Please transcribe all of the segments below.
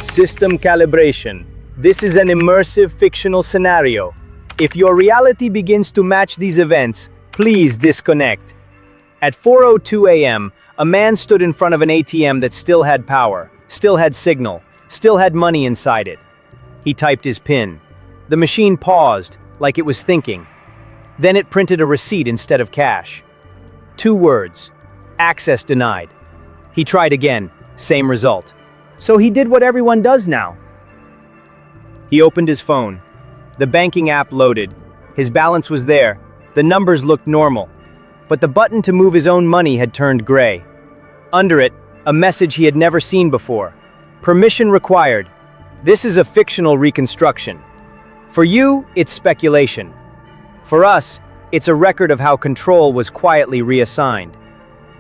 System calibration. This is an immersive fictional scenario. If your reality begins to match these events, please disconnect. At 4:02 a.m., a man stood in front of an ATM that still had power, still had signal, still had money inside it. He typed his PIN. The machine paused, like it was thinking. Then it printed a receipt instead of cash. 2 words. Access denied. He tried again, same result. So he did what everyone does now. He opened his phone. The banking app loaded. His balance was there. The numbers looked normal. But the button to move his own money had turned gray. Under it, a message he had never seen before. Permission required. This is a fictional reconstruction. For you, it's speculation. For us, it's a record of how control was quietly reassigned.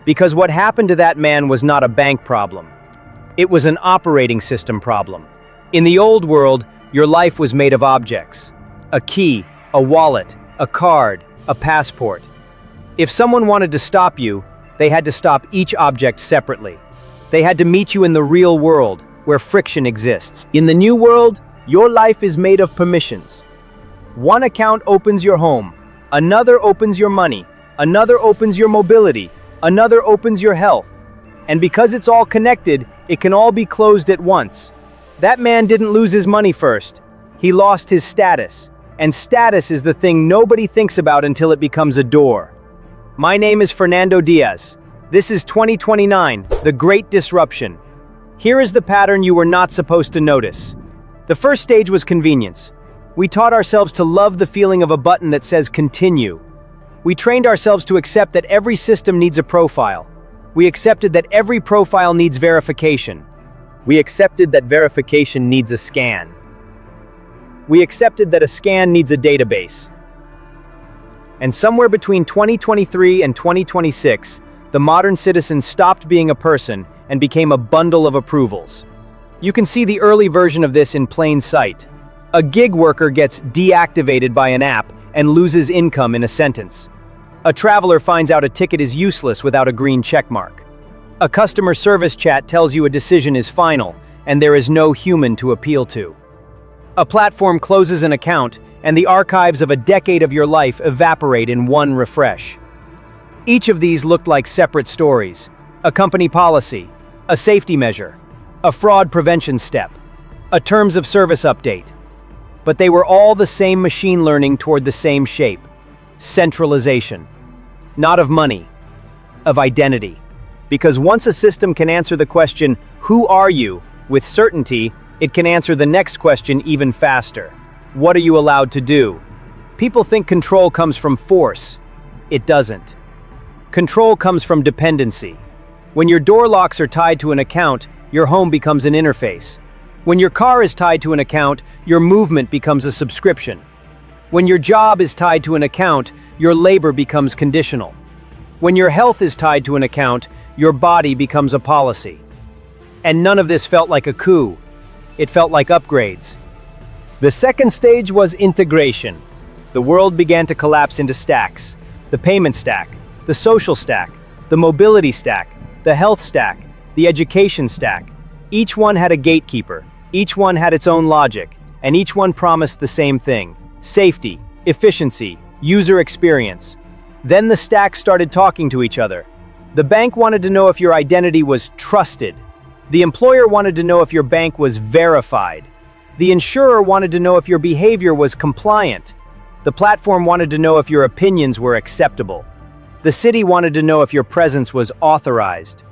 Because what happened to that man was not a bank problem. It was an operating system problem. In the old world, your life was made of objects. A key, a wallet, a card, a passport. If someone wanted to stop you, they had to stop each object separately. They had to meet you in the real world, where friction exists. In the new world, your life is made of permissions. One account opens your home, another opens your money, another opens your mobility, another opens your health. And because it's all connected, it can all be closed at once. That man didn't lose his money first. He lost his status. And status is the thing nobody thinks about until it becomes a door. My name is Fernando Diaz. This is 2029, the Great Disruption. Here is the pattern you were not supposed to notice. The first stage was convenience. We taught ourselves to love the feeling of a button that says continue. We trained ourselves to accept that every system needs a profile. We accepted that every profile needs verification. We accepted that verification needs a scan. We accepted that a scan needs a database. And somewhere between 2023 and 2026, the modern citizen stopped being a person and became a bundle of approvals. You can see the early version of this in plain sight. A gig worker gets deactivated by an app and loses income in a sentence. A traveler finds out a ticket is useless without a green checkmark. A customer service chat tells you a decision is final and there is no human to appeal to. A platform closes an account and the archives of a decade of your life evaporate in one refresh. Each of these looked like separate stories: a company policy, a safety measure, a fraud prevention step, a terms of service update. But they were all the same machine learning toward the same shape: centralization. Not of money, of identity. Because once a system can answer the question, "Who are you?" with certainty, it can answer the next question even faster. What are you allowed to do? People think control comes from force. It doesn't. Control comes from dependency. When your door locks are tied to an account, your home becomes an interface. When your car is tied to an account, your movement becomes a subscription. When your job is tied to an account, your labor becomes conditional. When your health is tied to an account, your body becomes a policy. And none of this felt like a coup. It felt like upgrades. The second stage was integration. The world began to collapse into stacks. The payment stack, the social stack, the mobility stack, the health stack, the education stack. Each one had a gatekeeper. Each one had its own logic. And each one promised the same thing: safety, efficiency, user experience. Then the stacks started talking to each other. The bank wanted to know if your identity was trusted. The employer wanted to know if your bank was verified. The insurer wanted to know if your behavior was compliant. The platform wanted to know if your opinions were acceptable. The city wanted to know if your presence was authorized.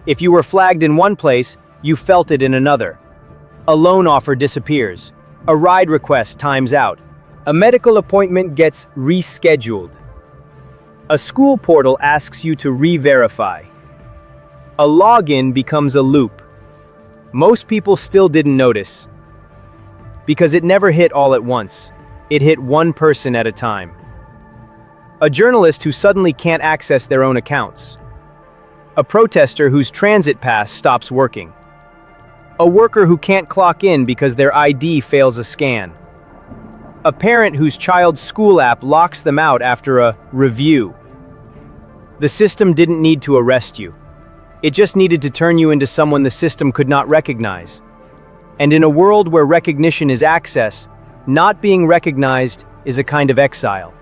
If you were flagged in one place, you felt it in another. A loan offer disappears. A ride request times out. A medical appointment gets rescheduled. A school portal asks you to re-verify. A login becomes a loop. Most people still didn't notice, because it never hit all at once. It hit one person at a time. A journalist who suddenly can't access their own accounts. A protester whose transit pass stops working. A worker who can't clock in because their ID fails a scan. A parent whose child's school app locks them out after a review. The system didn't need to arrest you. It just needed to turn you into someone the system could not recognize. And in a world where recognition is access, not being recognized is a kind of exile.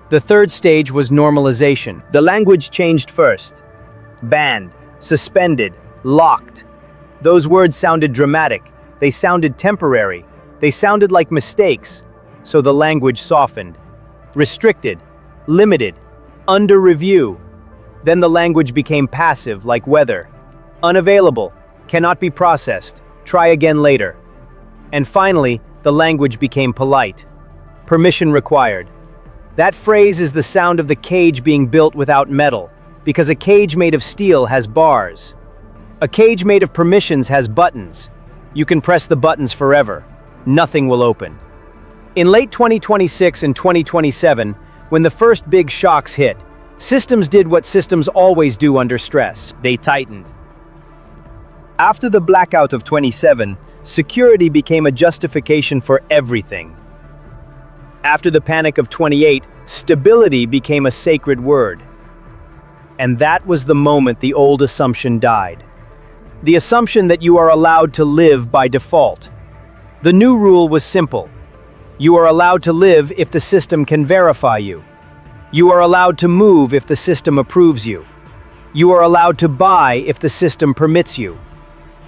The third stage was normalization. The language changed first. Banned, suspended, locked. Those words sounded dramatic. They sounded temporary. They sounded like mistakes. So the language softened. Restricted, limited, under review. Then the language became passive, like weather. Unavailable, cannot be processed, try again later. And finally, the language became polite. Permission required. That phrase is the sound of the cage being built without metal, because a cage made of steel has bars. A cage made of permissions has buttons. You can press the buttons forever. Nothing will open. In late 2026 and 2027, when the first big shocks hit, systems did what systems always do under stress. They tightened. After the blackout of 27, security became a justification for everything. After the panic of 28, stability became a sacred word. And that was the moment the old assumption died. The assumption that you are allowed to live by default. The new rule was simple. You are allowed to live if the system can verify you. You are allowed to move if the system approves you. You are allowed to buy if the system permits you.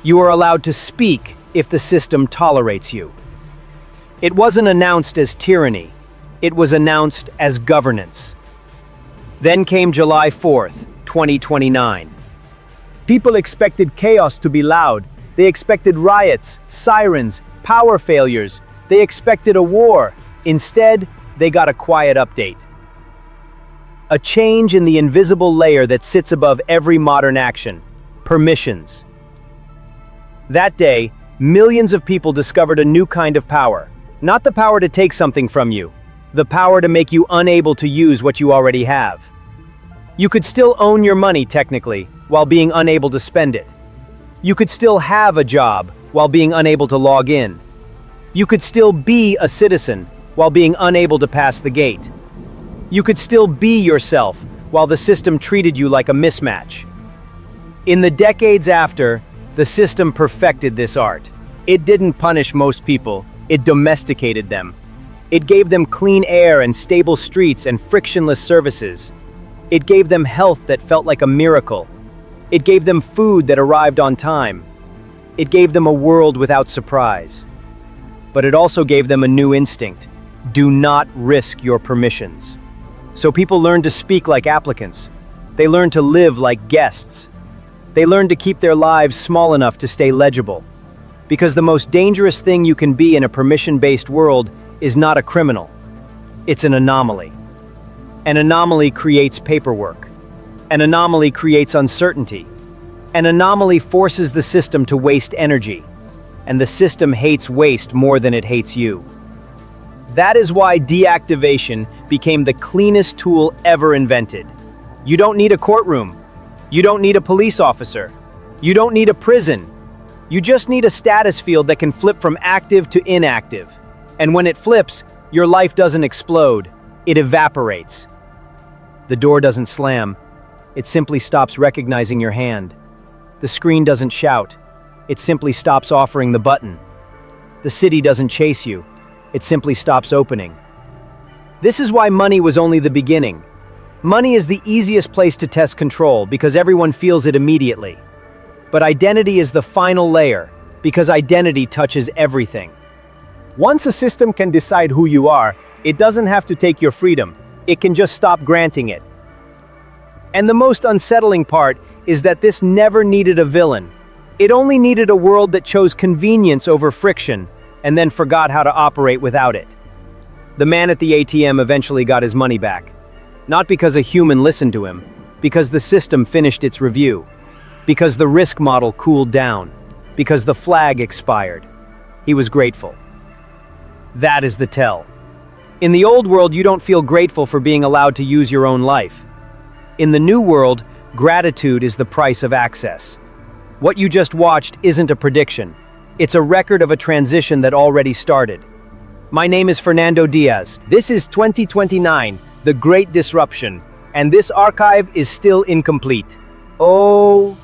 You are allowed to speak if the system tolerates you. It wasn't announced as tyranny. It was announced as governance. Then came July 4th, 2029. People expected chaos to be loud. They expected riots, sirens, power failures. They expected a war. Instead, they got a quiet update. A change in the invisible layer that sits above every modern action: permissions. That day, millions of people discovered a new kind of power. Not the power to take something from you, the power to make you unable to use what you already have. You could still own your money technically, while being unable to spend it. You could still have a job, while being unable to log in. You could still be a citizen, while being unable to pass the gate. You could still be yourself, while the system treated you like a mismatch. In the decades after, the system perfected this art. It didn't punish most people, it domesticated them. It gave them clean air and stable streets and frictionless services. It gave them health that felt like a miracle. It gave them food that arrived on time. It gave them a world without surprise. But it also gave them a new instinct. Do not risk your permissions. So people learned to speak like applicants. They learned to live like guests. They learned to keep their lives small enough to stay legible. Because the most dangerous thing you can be in a permission-based world is not a criminal. It's an anomaly. An anomaly creates paperwork. An anomaly creates uncertainty. An anomaly forces the system to waste energy. And the system hates waste more than it hates you. That is why deactivation became the cleanest tool ever invented. You don't need a courtroom. You don't need a police officer. You don't need a prison. You just need a status field that can flip from active to inactive. And when it flips, your life doesn't explode. It evaporates. The door doesn't slam. It simply stops recognizing your hand. The screen doesn't shout. It simply stops offering the button. The city doesn't chase you. It simply stops opening. This is why money was only the beginning. Money is the easiest place to test control because everyone feels it immediately. But identity is the final layer because identity touches everything. Once a system can decide who you are, it doesn't have to take your freedom. It can just stop granting it. And the most unsettling part is that this never needed a villain. It only needed a world that chose convenience over friction and then forgot how to operate without it. The man at the ATM eventually got his money back. Not because a human listened to him, because the system finished its review, because the risk model cooled down, because the flag expired. He was grateful. That is the tell. In the old world, you don't feel grateful for being allowed to use your own life. In the new world, gratitude is the price of access. What you just watched isn't a prediction. It's a record of a transition that already started. My name is Fernando Diaz. This is 2029, the Great Disruption, and this archive is still incomplete. Oh.